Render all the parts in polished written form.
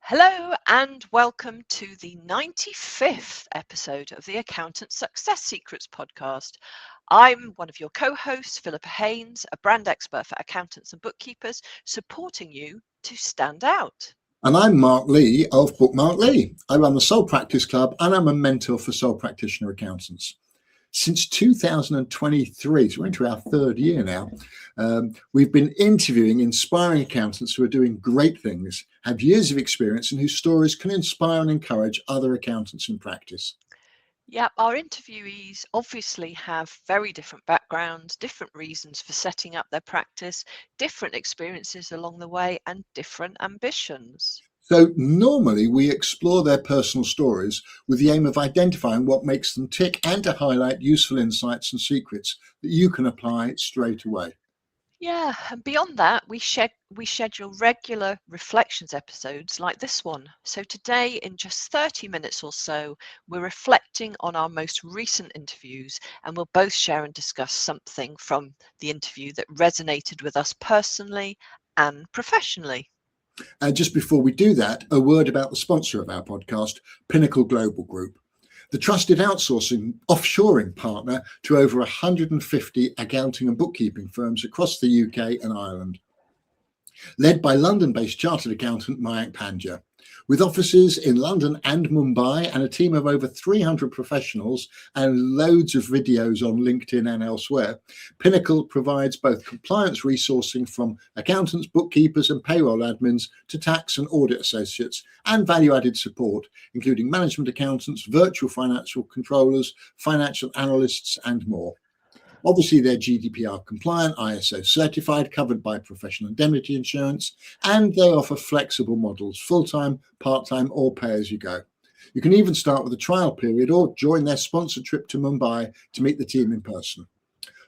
Hello and welcome to the 95th episode of the Accountant Success Secrets podcast. I'm one of your co-hosts, Philippa Haynes, a brand expert for accountants and bookkeepers, supporting you to stand out. And I'm Mark Lee of Bookmark Lee. I run the Sole Practice Club and I'm a mentor for sole practitioner accountants. Since 2023, so we're into our third year now, we've been interviewing inspiring accountants who are doing great things, have years of experience, and whose stories can inspire and encourage other accountants in practice. Yeah, our interviewees obviously have very different backgrounds, different reasons for setting up their practice, different experiences along the way, and different ambitions. So normally we explore their personal stories with the aim of identifying what makes them tick and to highlight useful insights and secrets that you can apply straight away. Yeah, and beyond that, we schedule regular reflections episodes like this one. So today, in just 30 minutes or so, we're reflecting on our most recent interviews, and we'll both share and discuss something from the interview that resonated with us personally and professionally. Just before we do that, a word about the sponsor of our podcast, Pinnacle Global Group, the trusted outsourcing offshoring partner to over 150 accounting and bookkeeping firms across the UK and Ireland. Led by London-based chartered accountant Mayank Panja, with offices in London and Mumbai and a team of over 300 professionals and loads of videos on LinkedIn and elsewhere, Pinnacle provides both compliance resourcing from accountants, bookkeepers and payroll admins to tax and audit associates, and value-added support, including management accountants, virtual financial controllers, financial analysts and more. Obviously, they're GDPR compliant, ISO certified, covered by professional indemnity insurance, and they offer flexible models, full-time, part-time, or pay-as-you-go. You can even start with a trial period or join their sponsored trip to Mumbai to meet the team in person.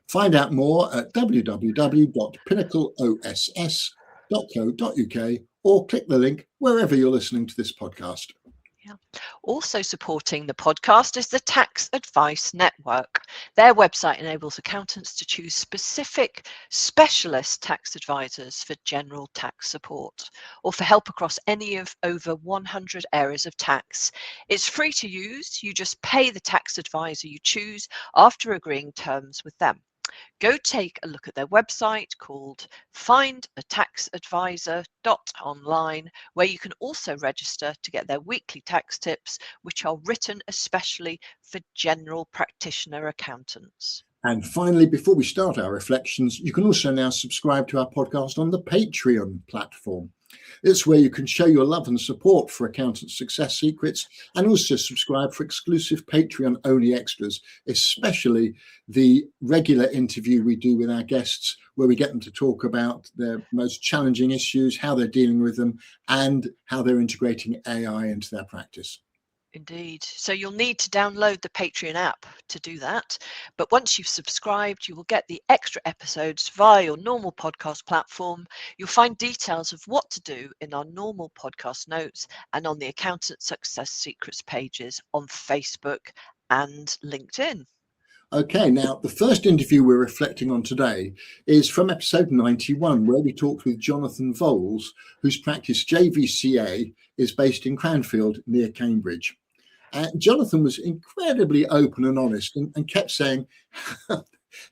Find out more at www.pinnacleoss.co.uk or click the link wherever you're listening to this podcast. Also supporting the podcast is the Tax Advice Network. Their website enables accountants to choose specific specialist tax advisors for general tax support or for help across any of over 100 areas of tax. It's free to use. You just pay the tax advisor you choose after agreeing terms with them. Go take a look at their website called findataxadvisor.online, where you can also register to get their weekly tax tips, which are written especially for general practitioner accountants. And finally, before we start our reflections, you can also now subscribe to our podcast on the Patreon platform. It's where you can show your love and support for Accountant Success Secrets and also subscribe for exclusive Patreon-only extras, especially the regular interview we do with our guests, where we get them to talk about their most challenging issues, how they're dealing with them, and how they're integrating AI into their practice. Indeed. So you'll need to download the Patreon app to do that. But once you've subscribed, you will get the extra episodes via your normal podcast platform. You'll find details of what to do in our normal podcast notes and on the Accountant Success Secrets pages on Facebook and LinkedIn. Okay, now the first interview we're reflecting on today is from episode 91, where we talked with Jonathan Vowles, whose practice JVCA is based in Cranfield near Cambridge. Jonathan was incredibly open and honest and kept saying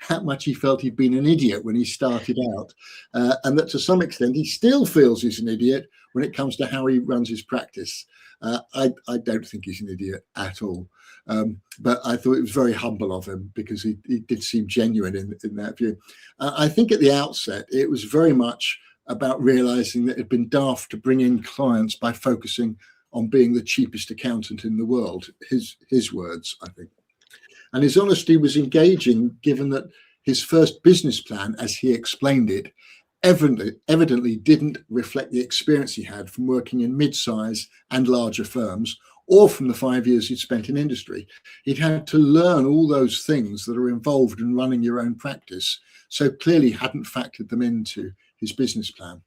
how much he felt he'd been an idiot when he started out, and that to some extent he still feels he's an idiot when it comes to how he runs his practice. I don't think he's an idiot at all. But I thought it was very humble of him because he did seem genuine in that view. I think at the outset, it was very much about realizing that it had been daft to bring in clients by focusing on being the cheapest accountant in the world, his words, I think. And his honesty was engaging, given that his first business plan, as he explained it, evidently didn't reflect the experience he had from working in mid-size and larger firms, or from the 5 years he'd spent in industry. He'd had to learn all those things that are involved in running your own practice, so clearly hadn't factored them into his business plan.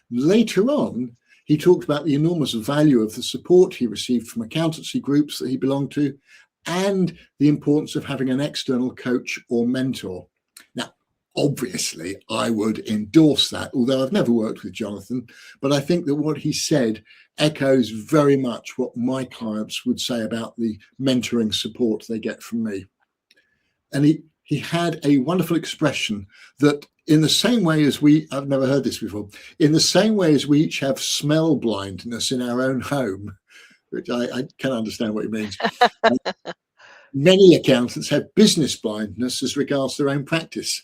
Later on, he talked about the enormous value of the support he received from accountancy groups that he belonged to, and the importance of having an external coach or mentor. Now, obviously, I would endorse that, although I've never worked with Jonathan. But I think that what he said echoes very much what my clients would say about the mentoring support they get from me. And he had a wonderful expression that in the same way as I've never heard this before, in the same way as we each have smell blindness in our own home, which I can understand what he means. Many accountants have business blindness as regards their own practice.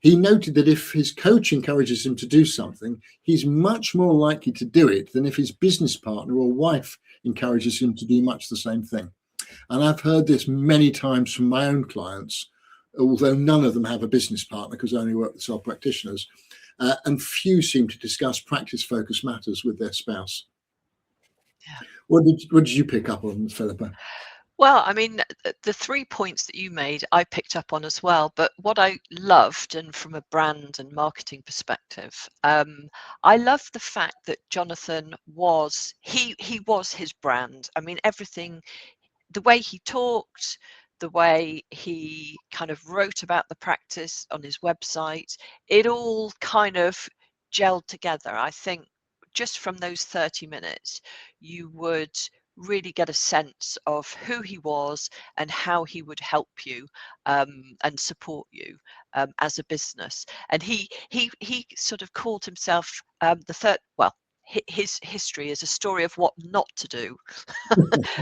He noted that if his coach encourages him to do something, he's much more likely to do it than if his business partner or wife encourages him to do much the same thing. And I've heard this many times from my own clients, although none of them have a business partner because I only work with sole practitioners, and few seem to discuss practice-focused matters with their spouse. Yeah. What did you pick up on, Philippa? Well, I mean, the 3 points that you made, I picked up on as well. But what I loved, and from a brand and marketing perspective, I love the fact that Jonathan was his brand. I mean, everything, the way he talked, the way he kind of wrote about the practice on his website, it all kind of gelled together. I think just from those 30 minutes, you would really get a sense of who he was and how he would help you and support you as a business. And he sort of called himself the third. Well, his history is a story of what not to do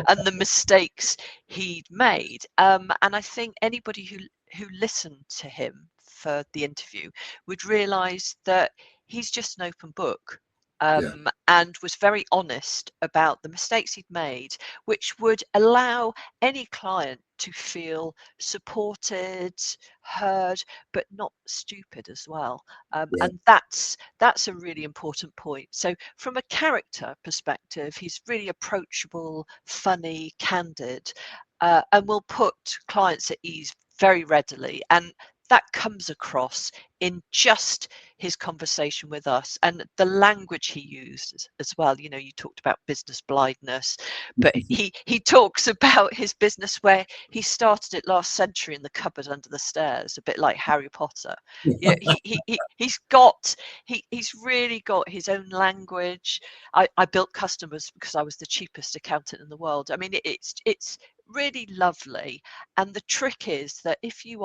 and the mistakes he'd made. And I think anybody who listened to him for the interview would realise that he's just an open book. And was very honest about the mistakes he'd made, which would allow any client to feel supported, heard, but not stupid as well. And that's a really important point. So from a character perspective, he's really approachable, funny, candid, and will put clients at ease very readily. And that comes across in just his conversation with us and the language he used as well. You know, you talked about business blindness, but he talks about his business where he started it last century in the cupboard under the stairs, a bit like Harry Potter. Yeah, he's really got his own language. I built customers because I was the cheapest accountant in the world. I mean, it's really lovely. And the trick is that if you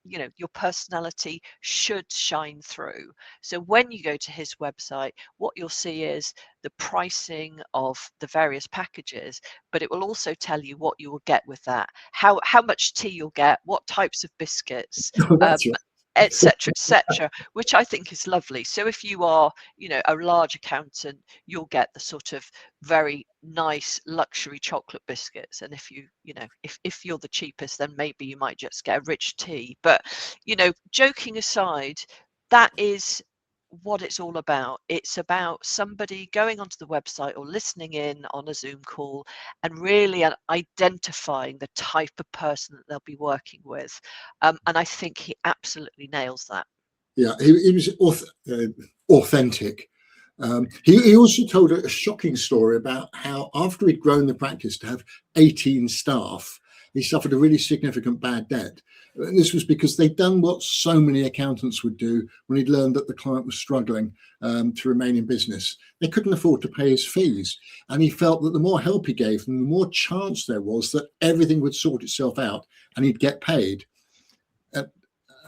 know, your personality should shine through. So when you go to his website, what you'll see is the pricing of the various packages, but it will also tell you what you will get with that, how much tea you'll get, what types of biscuits, etc., which I think is lovely. So if you are, you know, a large accountant, you'll get the sort of very nice luxury chocolate biscuits. And if you know, if you're the cheapest, then maybe you might just get a rich tea. But, you know, joking aside, that is what it's all about. It's about somebody going onto the website or listening in on a Zoom call and really identifying the type of person that they'll be working with. And I think he absolutely nails that. Yeah, he was authentic. He also told a shocking story about how after he'd grown the practice to have 18 staff, he suffered a really significant bad debt. And this was because they'd done what so many accountants would do when he'd learned that the client was struggling to remain in business. They couldn't afford to pay his fees. And he felt that the more help he gave them, the more chance there was that everything would sort itself out and he'd get paid.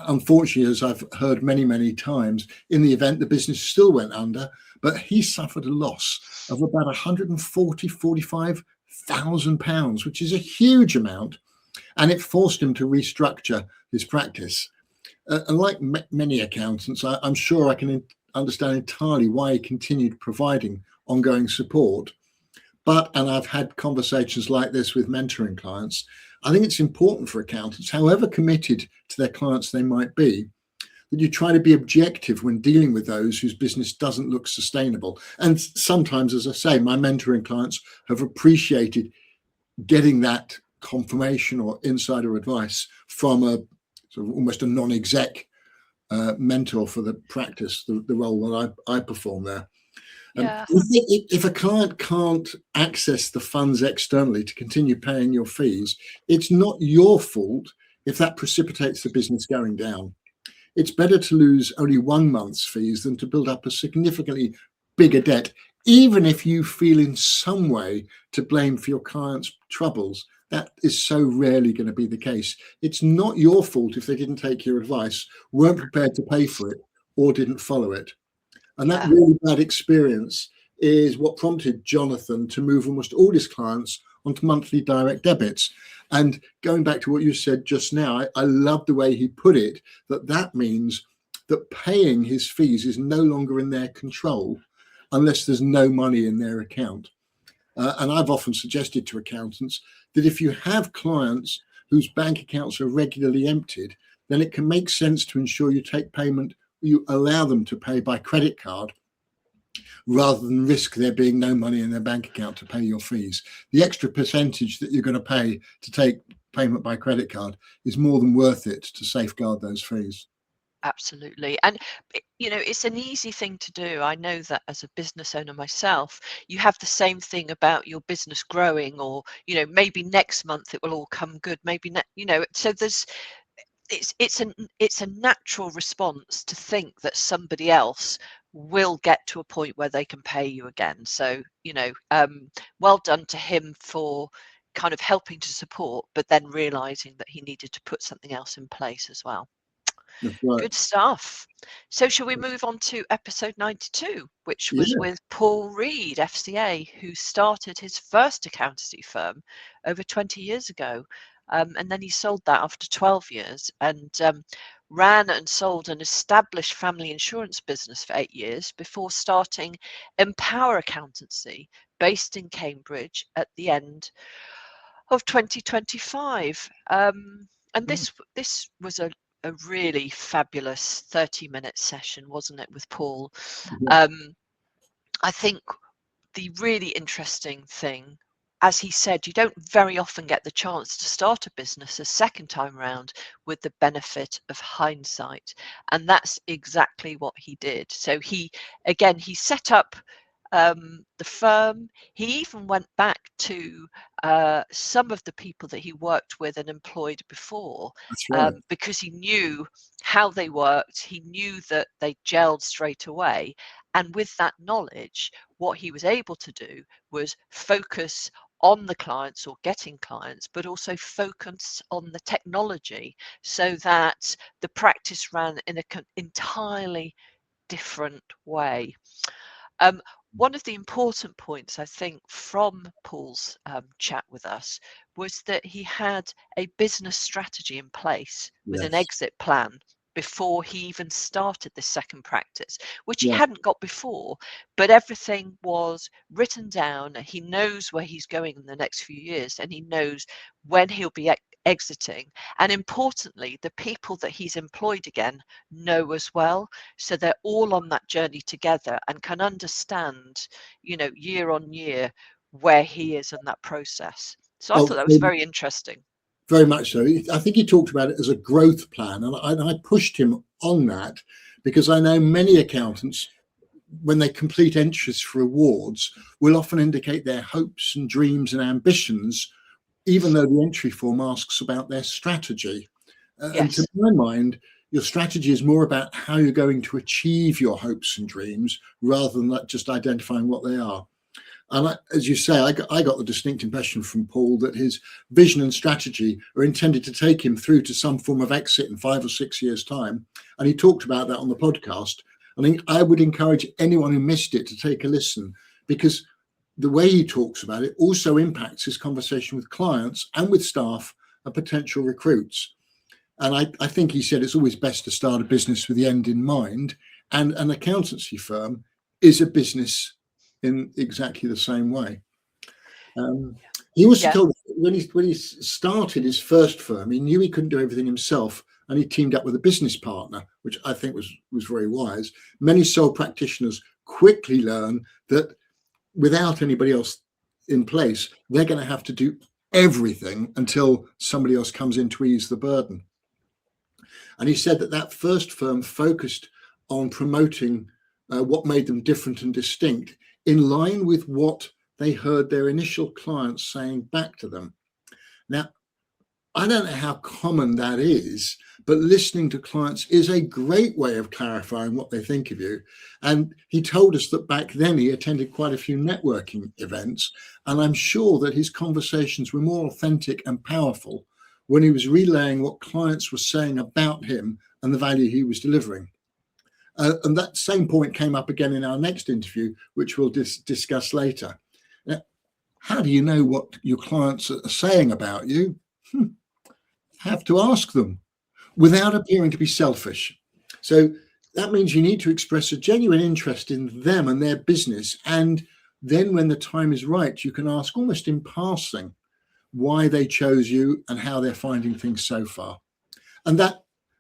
Unfortunately, as I've heard many, many times, in the event the business still went under, but he suffered a loss of about £145,000, which is a huge amount, and it forced him to restructure his practice. And like many accountants, I'm sure I can understand entirely why he continued providing ongoing support. But, and I've had conversations like this with mentoring clients, I think it's important for accountants, however committed to their clients they might be, that you try to be objective when dealing with those whose business doesn't look sustainable. And sometimes, as I say, my mentoring clients have appreciated getting that confirmation or insider advice from a sort of almost a non-exec mentor for the practice, the role that I perform there. Yeah. If a client can't access the funds externally to continue paying your fees, it's not your fault if that precipitates the business going down. it's better to lose only 1 month's fees than to build up a significantly bigger debt, even if you feel in some way to blame for your client's troubles. That is so rarely going to be the case. It's not your fault if they didn't take your advice, weren't prepared to pay for it, or didn't follow it. And that Yeah. really bad experience is what prompted Jonathan to move almost all his clients onto monthly direct debits. And going back to what you said just now, I love the way he put it, that means that paying his fees is no longer in their control unless there's no money in their account. And I've often suggested to accountants that if you have clients whose bank accounts are regularly emptied, then it can make sense to ensure you take payment, you allow them to pay by credit card rather than risk there being no money in their bank account to pay your fees. The extra percentage that you're going to pay to take payment by credit card is more than worth it to safeguard those fees. Absolutely. And, it's an easy thing to do. I know that as a business owner myself, you have the same thing about your business growing, or, maybe next month it will all come good. Maybe, so it's a natural response to think that somebody else will get to a point where they can pay you again. So, well done to him for kind of helping to support, but then realizing that he needed to put something else in place as well. That's right. Good stuff. So shall we move on to episode 92, which was Yeah. with Paul Reid, FCA, who started his first accountancy firm over 20 years ago. And then he sold that after 12 years and ran and sold an established family insurance business for 8 years before starting Empower Accountancy, based in Cambridge, at the end of 2025. And this was a really fabulous 30-minute session, wasn't it, with Paul? Yeah. I think the really interesting thing, as he said, you don't very often get the chance to start a business a second time round with the benefit of hindsight. And that's exactly what he did. So he set up the firm. He even went back to some of the people that he worked with and employed before, That's right. because he knew how they worked. He knew that they gelled straight away. And with that knowledge, what he was able to do was focus on the clients or getting clients, but also focus on the technology so that the practice ran in an entirely different way. One of the important points, I think, from Paul's chat with us was that he had a business strategy in place with an Yes. exit plan before he even started this second practice, which he Yeah. hadn't got before, but everything was written down. He knows where he's going in the next few years, and he knows when he'll be exiting. And importantly, the people that he's employed again know as well. So they're all on that journey together and can understand, year on year where he is in that process. So I Oh, thought that was very interesting. very much so. I think he talked about it as a growth plan, and I pushed him on that because I know many accountants, when they complete entries for awards, will often indicate their hopes and dreams and ambitions, even though the entry form asks about their strategy. And to Yes. my mind, your strategy is more about how you're going to achieve your hopes and dreams rather than just identifying what they are. And as you say, I got the distinct impression from Paul that his vision and strategy are intended to take him through to some form of exit in 5 or 6 years' time. And he talked about that on the podcast. I would encourage anyone who missed it to take a listen, because the way he talks about it also impacts his conversation with clients and with staff and potential recruits. And I think he said it's always best to start a business with the end in mind. And an accountancy firm is a business in exactly the same way. He also Yeah. told us that when he started his first firm, he knew he couldn't do everything himself, and he teamed up with a business partner, which I think was very wise. Many sole practitioners quickly learn that without anybody else in place, they're going to have to do everything until somebody else comes in to ease the burden. And he said that first firm focused on promoting what made them different and distinct, in line with what they heard their initial clients saying back to them. Now, I don't know how common that is, but listening to clients is a great way of clarifying what they think of you. And he told us that back then he attended quite a few networking events, and I'm sure that his conversations were more authentic and powerful when he was relaying what clients were saying about him and the value he was delivering. And that same point came up again in our next interview, which we'll discuss later. Now, how do you know what your clients are saying about you? Have to ask them without appearing to be selfish. So that means you need to express a genuine interest in them and their business. And then when the time is right, you can ask almost in passing why they chose you and how they're finding things so far. And that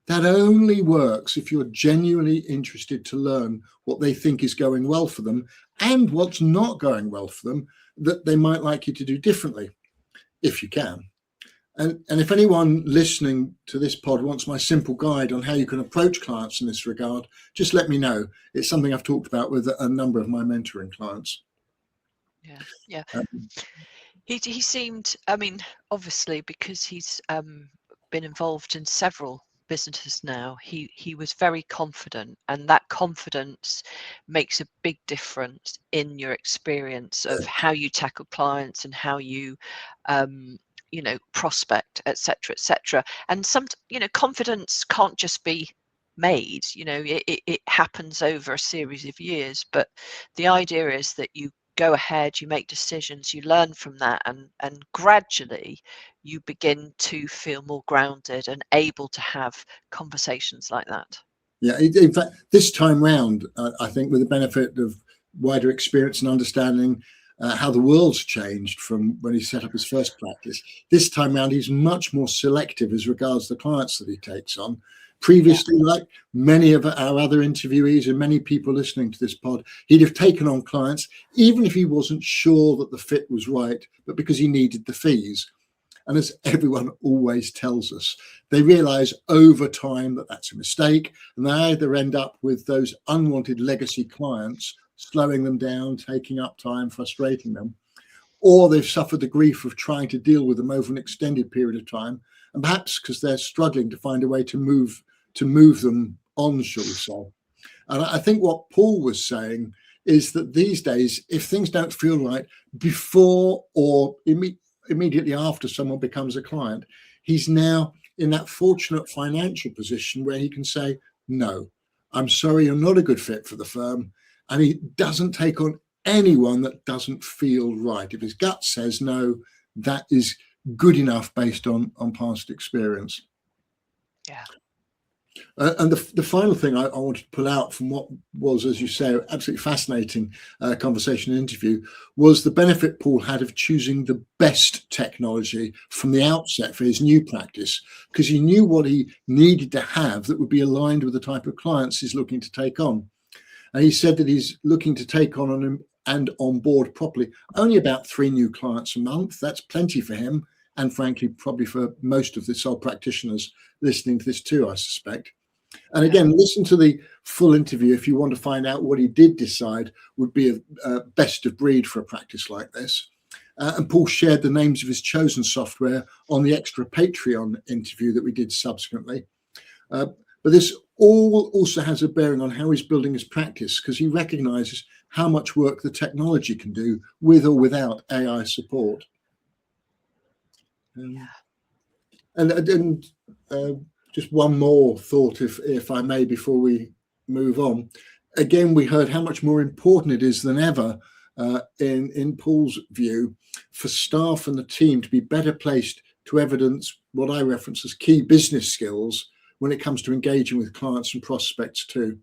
only works if you're genuinely interested to learn what they think is going well for them and what's not going well for them that they might like you to do differently, if you can. And if anyone listening to this pod wants my simple guide on how you can approach clients in this regard, just let me know. It's something I've talked about with a number of my mentoring clients. Yeah. He seemed, I mean, obviously, because he's been involved in several businesses now, he was very confident, and that confidence makes a big difference in your experience of how you tackle clients and how you prospect, etc. And some, confidence can't just be made. It happens over a series of years, but the idea is that you go ahead, you make decisions, you learn from that, and gradually you begin to feel more grounded and able to have conversations like that. Yeah, in fact, this time round, I think with the benefit of wider experience and understanding how the world's changed from when he set up his first practice, this time round he's much more selective as regards the clients that he takes on. Previously, like many of our other interviewees and many people listening to this pod, he'd have taken on clients even if he wasn't sure that the fit was right, but because he needed the fees. And as everyone always tells us, they realize over time that that's a mistake, and they either end up with those unwanted legacy clients slowing them down, taking up time, frustrating them, or they've suffered the grief of trying to deal with them over an extended period of time, and perhaps because they're struggling to find a way to move them on, shall we say. And I think what Paul was saying is that these days, if things don't feel right before or immediately after someone becomes a client, he's now in that fortunate financial position where he can say, no, I'm sorry, you're not a good fit for the firm. And he doesn't take on anyone that doesn't feel right. If his gut says no, that is good enough based on past experience. Yeah. And the final thing I wanted to pull out from what was, as you say, absolutely fascinating conversation and interview was the benefit Paul had of choosing the best technology from the outset for his new practice, because he knew what he needed to have that would be aligned with the type of clients he's looking to take on. And he said that he's looking to take on and onboard properly only about 3 new clients a month. That's plenty for him, and frankly, probably for most of the sole practitioners listening to this too, I suspect. And again, listen to the full interview if you want to find out what he did decide would be a best of breed for a practice like this. And Paul shared the names of his chosen software on the extra Patreon interview that we did subsequently. But this all also has a bearing on how he's building his practice, because he recognizes how much work the technology can do with or without AI support. And just one more thought, if I may, before we move on. Again, we heard how much more important it is than ever, in Paul's view, for staff and the team to be better placed to evidence what I reference as key business skills when it comes to engaging with clients and prospects too.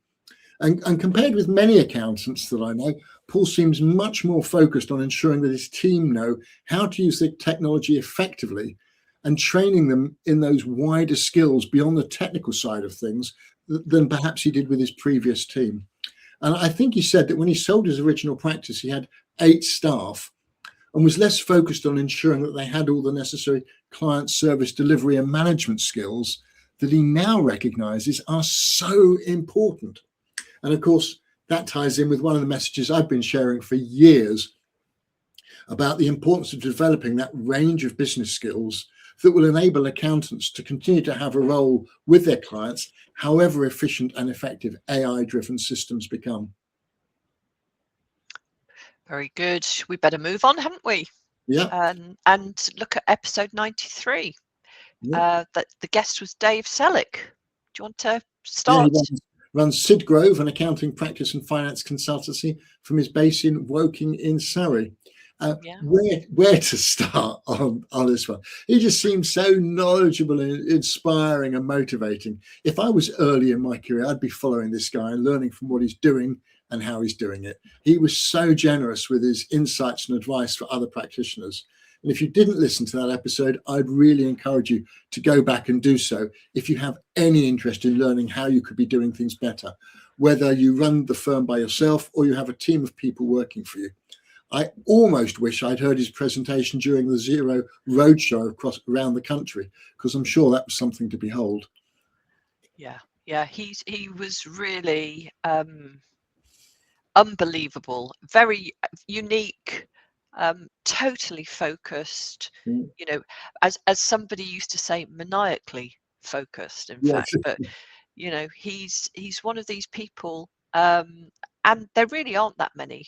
And compared with many accountants that I know, Paul seems much more focused on ensuring that his team know how to use the technology effectively and training them in those wider skills beyond the technical side of things than perhaps he did with his previous team. And I think he said that when he sold his original practice, he had 8 staff and was less focused on ensuring that they had all the necessary client service delivery and management skills that he now recognizes are so important. And of course, that ties in with one of the messages I've been sharing for years about the importance of developing that range of business skills that will enable accountants to continue to have a role with their clients, however efficient and effective AI-driven systems become. Very good. We better move on, haven't we? Yeah. And look at episode 93. Yeah. That the guest was Dave Sellick. Do you want to Yeah, start? he runs Sid Grove, an accounting practice and finance consultancy from his base in Woking in Surrey. Where to start on this one? He just seems so knowledgeable and inspiring and motivating. If I was early in my career, I'd be following this guy and learning from what he's doing and how he's doing it. He was so generous with his insights and advice for other practitioners. And if you didn't listen to that episode, I'd really encourage you to go back and do so if you have any interest in learning how you could be doing things better, whether you run the firm by yourself or you have a team of people working for you. I almost wish I'd heard his presentation during the Zero Roadshow around the country, because I'm sure that was something to behold. Yeah, he was really unbelievable, very unique, totally focused, as somebody used to say, maniacally focused, in fact. But he's one of these people, and there really aren't that many,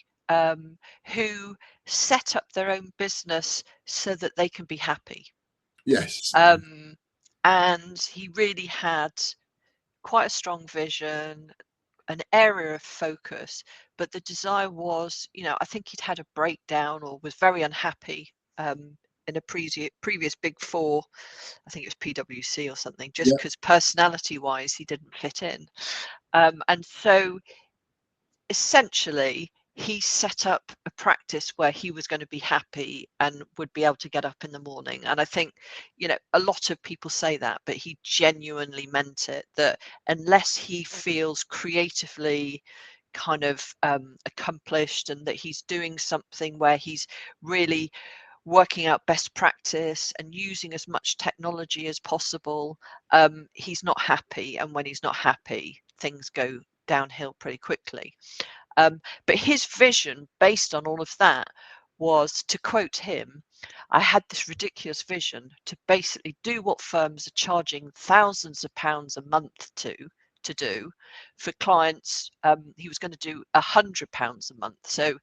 who set up their own business so that they can be happy. Yes. And he really had quite a strong vision, an area of focus, but the desire was, I think he'd had a breakdown or was very unhappy in a previous Big Four. I think it was PwC or something, just because personality wise he didn't fit in, and so essentially he set up a practice where he was going to be happy and would be able to get up in the morning. And I think, a lot of people say that, but he genuinely meant it, that unless he feels creatively kind of accomplished and that he's doing something where he's really working out best practice and using as much technology as possible, he's not happy. And when he's not happy, things go downhill pretty quickly. But his vision based on all of that was, to quote him, "I had this ridiculous vision to basically do what firms are charging thousands of pounds a month to do for clients." He was going to do £100 a month. So,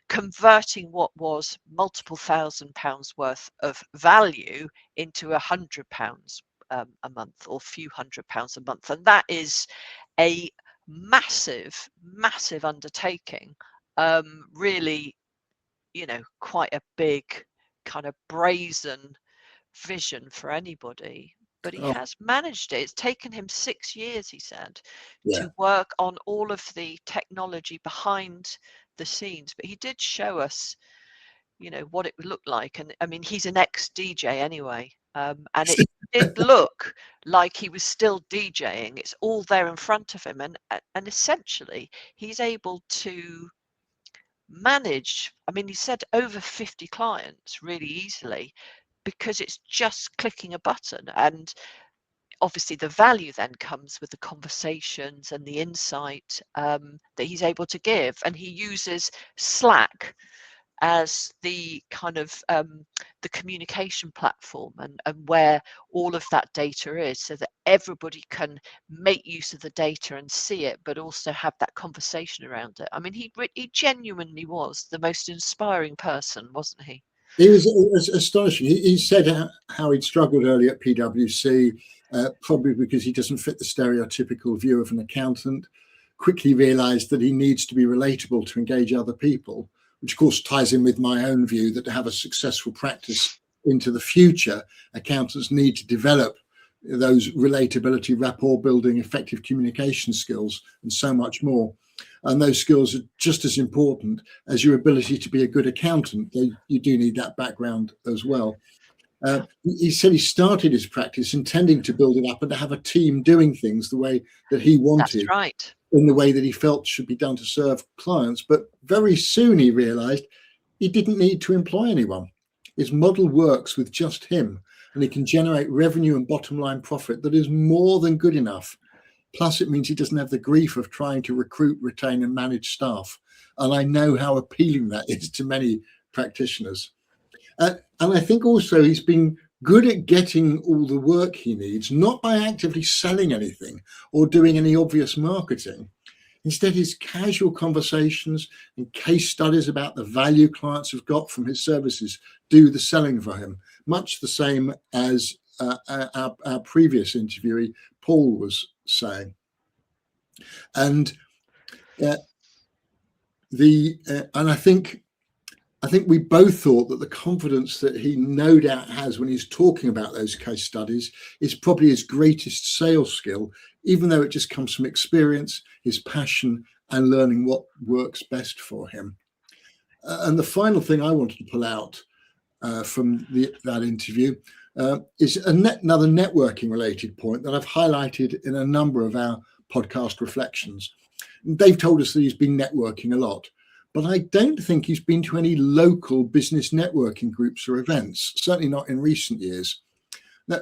converting what was multiple £1,000s worth of value into £100 a month, or few £100s a month. And that is a massive undertaking, really, quite a big kind of brazen vision for anybody, but he has managed it. It's taken him 6 years, he said, to work on all of the technology behind the scenes, but he did show us, what it would look like. And I mean, he's an ex-DJ anyway, and it did look like he was still DJing. It's all there in front of him, and essentially he's able to manage, I mean, he said over 50 clients really easily, because it's just clicking a button. And obviously the value then comes with the conversations and the insight that he's able to give. And he uses Slack as the kind of the communication platform, and where all of that data is, so that everybody can make use of the data and see it, but also have that conversation around it. I mean, he genuinely was the most inspiring person, wasn't he? It was astonishing. He said how he'd struggled early at PwC, probably because he doesn't fit the stereotypical view of an accountant. Quickly realised that he needs to be relatable to engage other people, which of course ties in with my own view that to have a successful practice into the future, accountants need to develop those relatability, rapport building, effective communication skills, and so much more. And those skills are just as important as your ability to be a good accountant. You do need that background as well. He said he started his practice intending to build it up and to have a team doing things the way that he wanted. That's right. In the way that he felt should be done to serve clients. But very soon he realized he didn't need to employ anyone. His model works with just him, and he can generate revenue and bottom line profit that is more than good enough. Plus, it means he doesn't have the grief of trying to recruit, retain, and manage staff. And I know how appealing that is to many practitioners. And I think also he's been good at getting all the work he needs, not by actively selling anything or doing any obvious marketing. Instead, his casual conversations and case studies about the value clients have got from his services do the selling for him, much the same as our previous interviewee, Paul, was saying. And I think we both thought that the confidence that he no doubt has when he's talking about those case studies is probably his greatest sales skill, even though it just comes from experience, his passion, and learning what works best for him. And the final thing I wanted to pull out from that interview is another networking related point that I've highlighted in a number of our podcast reflections. Dave told us that he's been networking a lot, but I don't think he's been to any local business networking groups or events, certainly not in recent years. Now,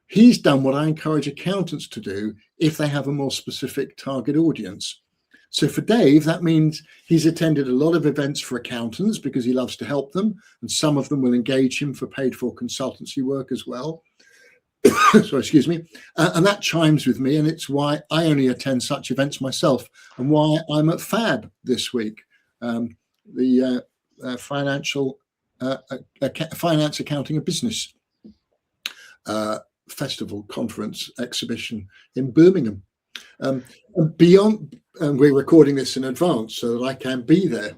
he's done what I encourage accountants to do if they have a more specific target audience. So for Dave, that means he's attended a lot of events for accountants because he loves to help them, and some of them will engage him for paid for consultancy work as well. So excuse me, and that chimes with me, and it's why I only attend such events myself, and why I'm at FAB this week, the financial finance, accounting, and business festival, conference, exhibition in Birmingham. Beyond, and we're recording this in advance so that I can be there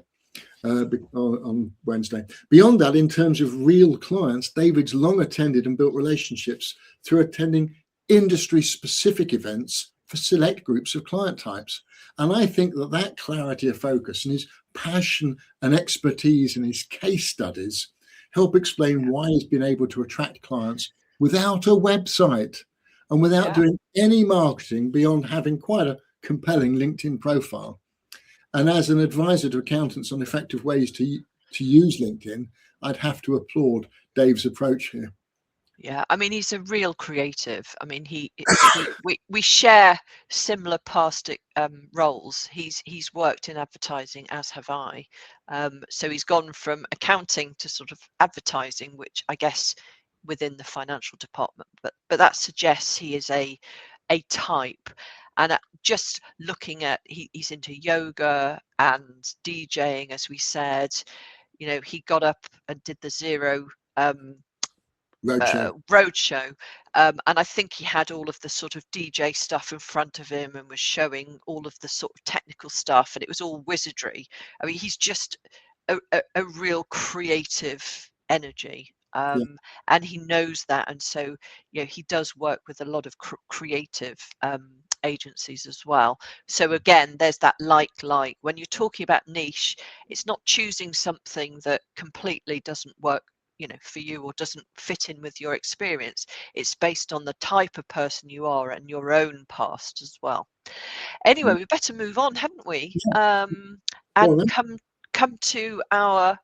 on Wednesday. Beyond that, in terms of real clients, David's long attended and built relationships through attending industry-specific events for select groups of client types. And I think that clarity of focus and his passion and expertise in his case studies help explain why he's been able to attract clients without a website and without doing any marketing beyond having quite a compelling LinkedIn profile. And as an advisor to accountants on effective ways to use LinkedIn, I'd have to applaud Dave's approach here. Yeah, I mean, he's a real creative. I mean, we share similar past roles. He's worked in advertising, as have I. So he's gone from accounting to sort of advertising, which I guess within the financial department. But that suggests he is a type. And just looking at, he's into yoga and DJing, as we said. You know, he got up and did the Zero roadshow, and I think he had all of the sort of DJ stuff in front of him and was showing all of the sort of technical stuff, and it was all wizardry. I mean, he's just a real creative energy, and he knows that, and so you know, he does work with a lot of creative agencies as well. So again, there's that like when you're talking about niche, it's not choosing something that completely doesn't work, you know, for you or doesn't fit in with your experience. It's based on the type of person you are and your own past as well. Anyway, we better move on, haven't we? And come to our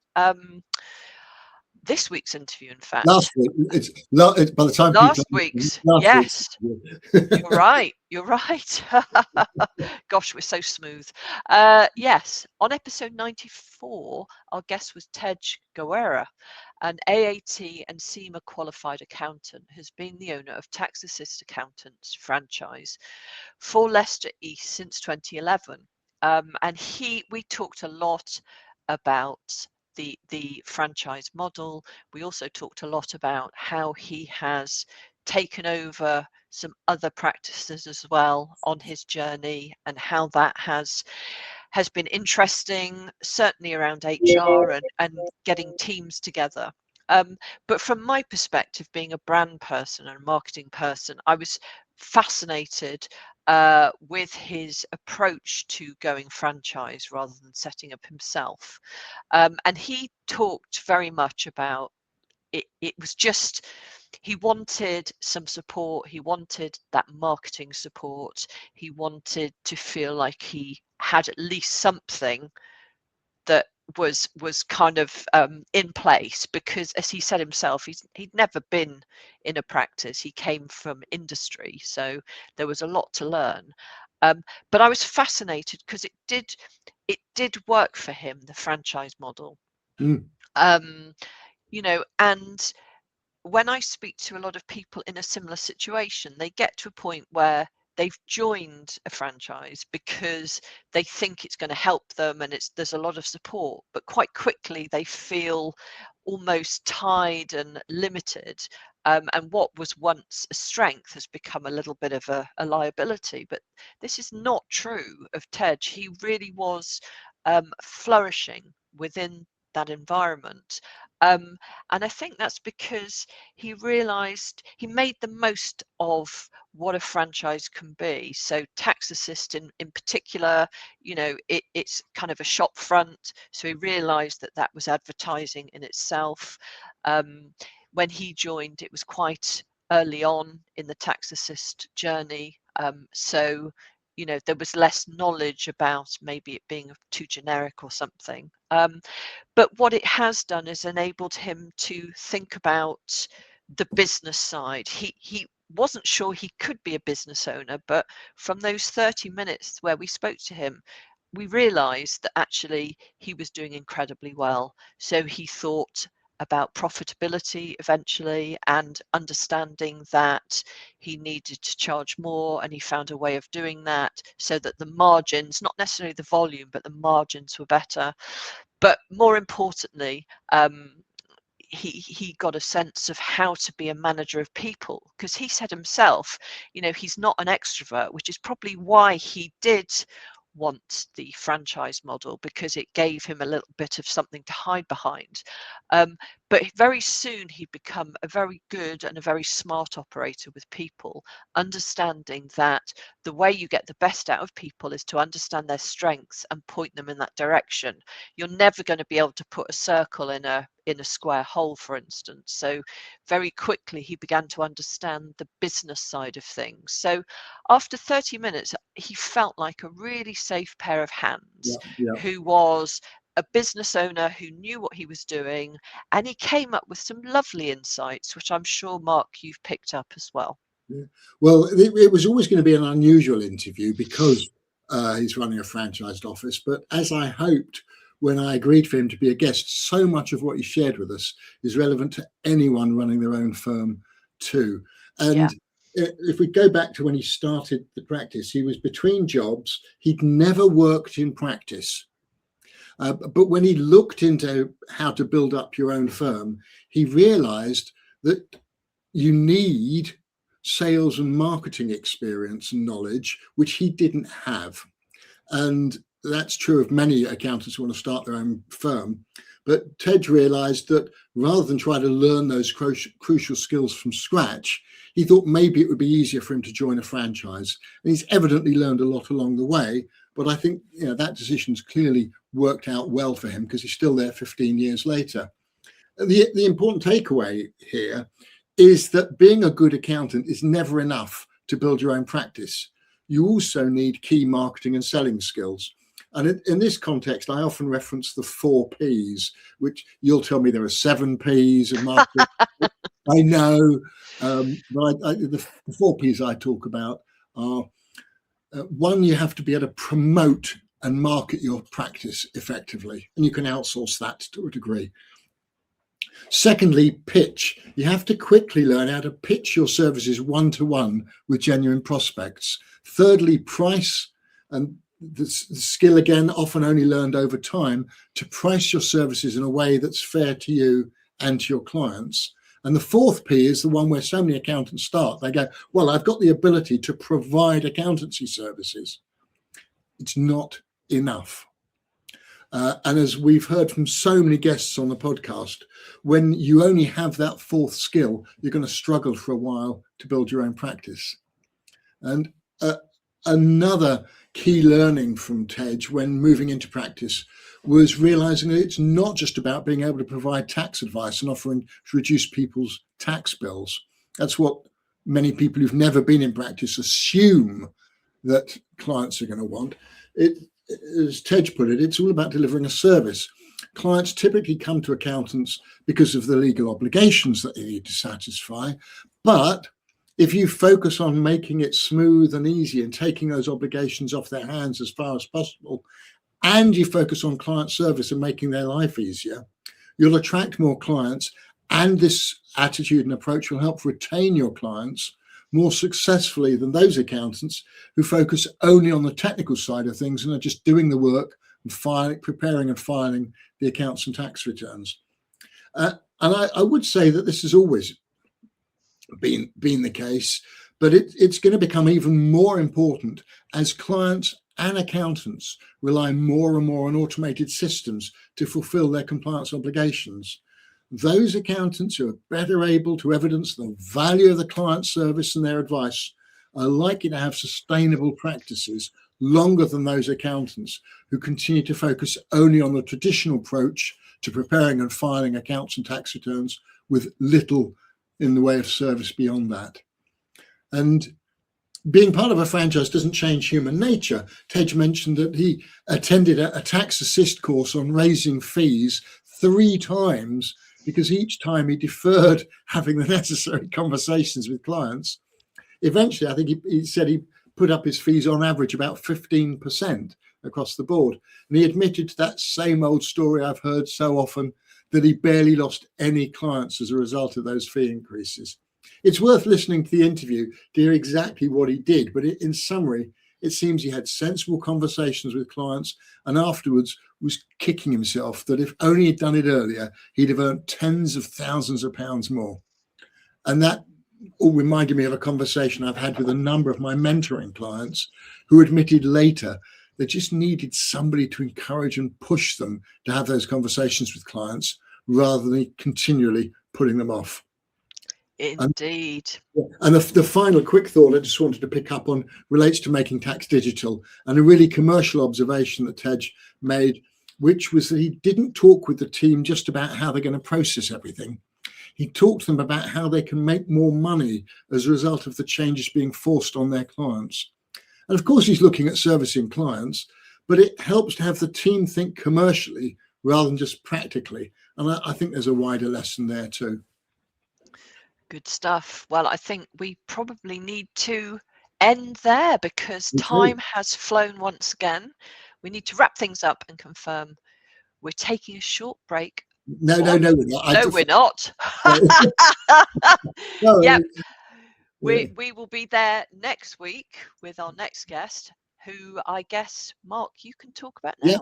this week's interview, in fact. Last week, it's by the time last week's. Yes, you're right. You're right. Gosh, we're so smooth. Yes, on episode 94, our guest was Tej Gowara, an AAT and CIMA qualified accountant, who's been the owner of Tax Assist Accountants franchise for Leicester East since 2011. And we talked a lot about the franchise model. We also talked a lot about how he has taken over some other practices as well on his journey, and how that has been interesting, certainly around HR and getting teams together. But from my perspective, being a brand person and a marketing person, I was fascinated with his approach to going franchise rather than setting up himself. And he talked very much about it. It was just, he wanted some support. He wanted that marketing support. He wanted to feel like he had at least something that was kind of in place, because as he said himself, he'd never been in a practice. He came from industry, so there was a lot to learn. But I was fascinated because it did work for him, the franchise model. You know, and when I speak to a lot of people in a similar situation, they get to a point where they've joined a franchise because they think it's going to help them and there's a lot of support, but quite quickly they feel almost tied and limited. And what was once a strength has become a little bit of a liability. But this is not true of Tej. He really was flourishing within that environment. And I think that's because he realized he made the most of what a franchise can be. So Tax Assist in particular, it's kind of a shop front. So he realized that was advertising in itself. When he joined, it was quite early on in the Tax Assist journey. So there was less knowledge about maybe it being too generic or something. But what it has done is enabled him to think about the business side. He wasn't sure he could be a business owner, but from those 30 minutes where we spoke to him, we realized that actually he was doing incredibly well. So he thought about profitability eventually and understanding that he needed to charge more, and he found a way of doing that so that the margins, not necessarily the volume, but the margins were better. But more importantly, he got a sense of how to be a manager of people, because he said himself, he's not an extrovert, which is probably why he did want the franchise model, because it gave him a little bit of something to hide behind. But very soon he'd become a very good and a very smart operator with people, understanding that the way you get the best out of people is to understand their strengths and point them in that direction. You're never going to be able to put a circle in a square hole, for instance. So very quickly he began to understand the business side of things. So after 30 minutes, he felt like a really safe pair of hands, who was a business owner who knew what he was doing, and he came up with some lovely insights, which I'm sure, Mark, you've picked up as well. Yeah. Well, it was always going to be an unusual interview because he's running a franchised office. But as I hoped when I agreed for him to be a guest, so much of what he shared with us is relevant to anyone running their own firm too. And if we go back to when he started the practice, he was between jobs. He'd never worked in practice. But when he looked into how to build up your own firm, he realized that you need sales and marketing experience and knowledge, which he didn't have. And that's true of many accountants who want to start their own firm. But Tej realized that rather than try to learn those crucial skills from scratch, he thought maybe it would be easier for him to join a franchise. And he's evidently learned a lot along the way. But I think that decision's clearly worked out well for him, because he's still there 15 years later. The important takeaway here is that being a good accountant is never enough to build your own practice. You also need key marketing and selling skills. And in this context, I often reference the 4 Ps, which you'll tell me there are 7 Ps of marketing. I know, but the 4 Ps I talk about are, one, you have to be able to promote and market your practice effectively, and you can outsource that to a degree. Secondly, pitch. You have to quickly learn how to pitch your services one-to-one with genuine prospects. Thirdly, price, and the skill again often only learned over time, to price your services in a way that's fair to you and to your clients. And the 4th P is the one where so many accountants start. They go, well, I've got the ability to provide accountancy services. It's not enough. And as we've heard from so many guests on the podcast, when you only have that 4th skill, you're going to struggle for a while to build your own practice. And another key learning from Tej when moving into practice was realizing that it's not just about being able to provide tax advice and offering to reduce people's tax bills. That's what many people who've never been in practice assume that clients are going to want. As Tej put it, it's all about delivering a service. Clients typically come to accountants because of the legal obligations that they need to satisfy. But if you focus on making it smooth and easy and taking those obligations off their hands as far as possible, and you focus on client service and making their life easier, you'll attract more clients And this attitude and approach will help retain your clients more successfully than those accountants who focus only on the technical side of things and are just doing the work and preparing and filing the accounts and tax returns. And I would say that this has always been the case, but it's going to become even more important as clients and accountants rely more and more on automated systems to fulfill their compliance obligations. Those accountants who are better able to evidence the value of the client service and their advice are likely to have sustainable practices longer than those accountants who continue to focus only on the traditional approach to preparing and filing accounts and tax returns with little in the way of service beyond that. And being part of a franchise doesn't change human nature. Tej mentioned that he attended a tax assist course on raising fees 3 times because each time he deferred having the necessary conversations with clients. Eventually, I think he said he put up his fees on average about 15% across the board. And he admitted to that same old story I've heard so often, that he barely lost any clients as a result of those fee increases. It's worth listening to the interview to hear exactly what he did, but in summary, it seems he had sensible conversations with clients and afterwards was kicking himself that if only he'd done it earlier, he'd have earned tens of thousands of pounds more. And that all reminded me of a conversation I've had with a number of my mentoring clients who admitted later they just needed somebody to encourage and push them to have those conversations with clients rather than continually putting them off. Indeed. And the final quick thought I just wanted to pick up on relates to making tax digital, and a really commercial observation that Tej made, which was that he didn't talk with the team just about how they're going to process everything. He talked to them about how they can make more money as a result of the changes being forced on their clients. And of course, he's looking at servicing clients, but it helps to have the team think commercially rather than just practically. And I think there's a wider lesson there too. Good stuff. Well, I think we probably need to end there because time has flown once again. We need to wrap things up and confirm we're taking a short break. No, we're not. No, we're not. No. Yep. We will be there next week with our next guest, who I guess, Mark, you can talk about now. Yeah.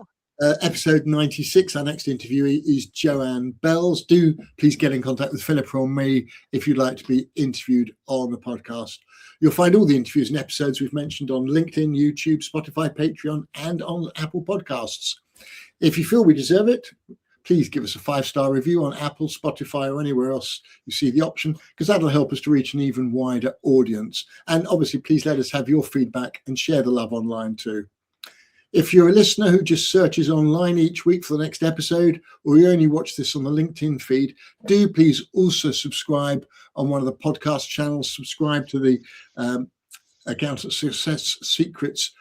Episode 96, our next interviewee is Joanne Bells. Do please get in contact with Philippa or me if you'd like to be interviewed on the podcast. You'll find all the interviews and episodes we've mentioned on LinkedIn, YouTube, Spotify, Patreon, and on Apple Podcasts. If you feel we deserve it, please give us a 5-star review on Apple, Spotify, or anywhere else you see the option, because that'll help us to reach an even wider audience. And obviously, please let us have your feedback and share the love online too. If you're a listener who just searches online each week for the next episode, or you only watch this on the LinkedIn feed, do please also subscribe on one of the podcast channels. Subscribe to the Accountant Success Secrets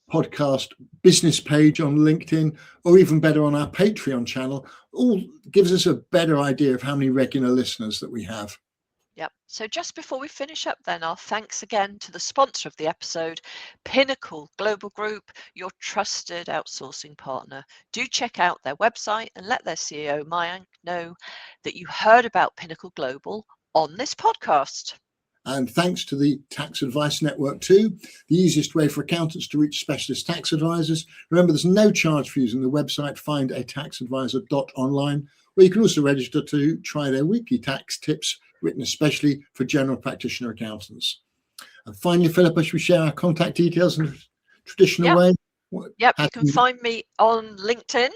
podcast business page on LinkedIn, or even better on our Patreon channel. All gives us a better idea of how many regular listeners that we have. Yep. So just before we finish up then, our thanks again to the sponsor of the episode, Pinnacle Global Group, your trusted outsourcing partner. Do check out their website and let their CEO, Mayank, know that you heard about Pinnacle Global on this podcast. And thanks to the Tax Advice Network too, the easiest way for accountants to reach specialist tax advisors. Remember, there's no charge for using the website findataxadvisor.online, where you can also register to try their weekly tax tips written especially for general practitioner accountants. And finally, Philippa, should we share our contact details in a traditional way? Yep, you can find me on LinkedIn.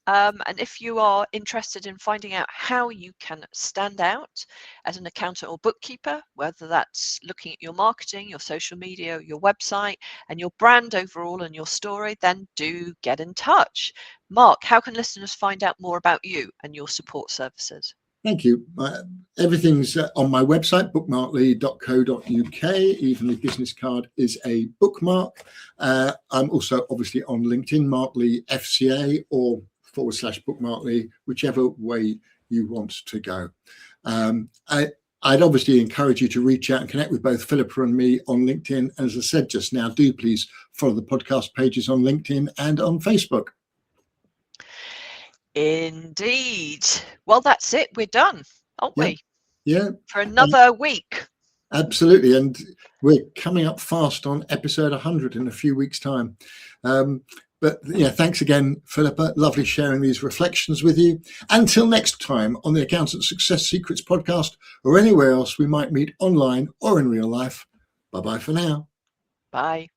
And if you are interested in finding out how you can stand out as an accountant or bookkeeper, whether that's looking at your marketing, your social media, your website, and your brand overall and your story, then do get in touch. Mark, how can listeners find out more about you and your support services? Thank you. Everything's on my website, bookmarkly.co.uk. Even the business card is a bookmark. I'm also obviously on LinkedIn, Mark Lee FCA or /bookmarkly, whichever way you want to go. I'd obviously encourage you to reach out and connect with both Philippa and me on LinkedIn. As I said just now, do please follow the podcast pages on LinkedIn and on Facebook. Indeed. Well, that's it. We're done. aren't Yeah. we? Yeah. For another week. Absolutely. And we're coming up fast on episode 100 in a few weeks' time. But yeah, thanks again, Philippa. Lovely sharing these reflections with you. Until next time on the Accountant Success Secrets podcast, or anywhere else we might meet online or in real life. Bye-bye for now. Bye.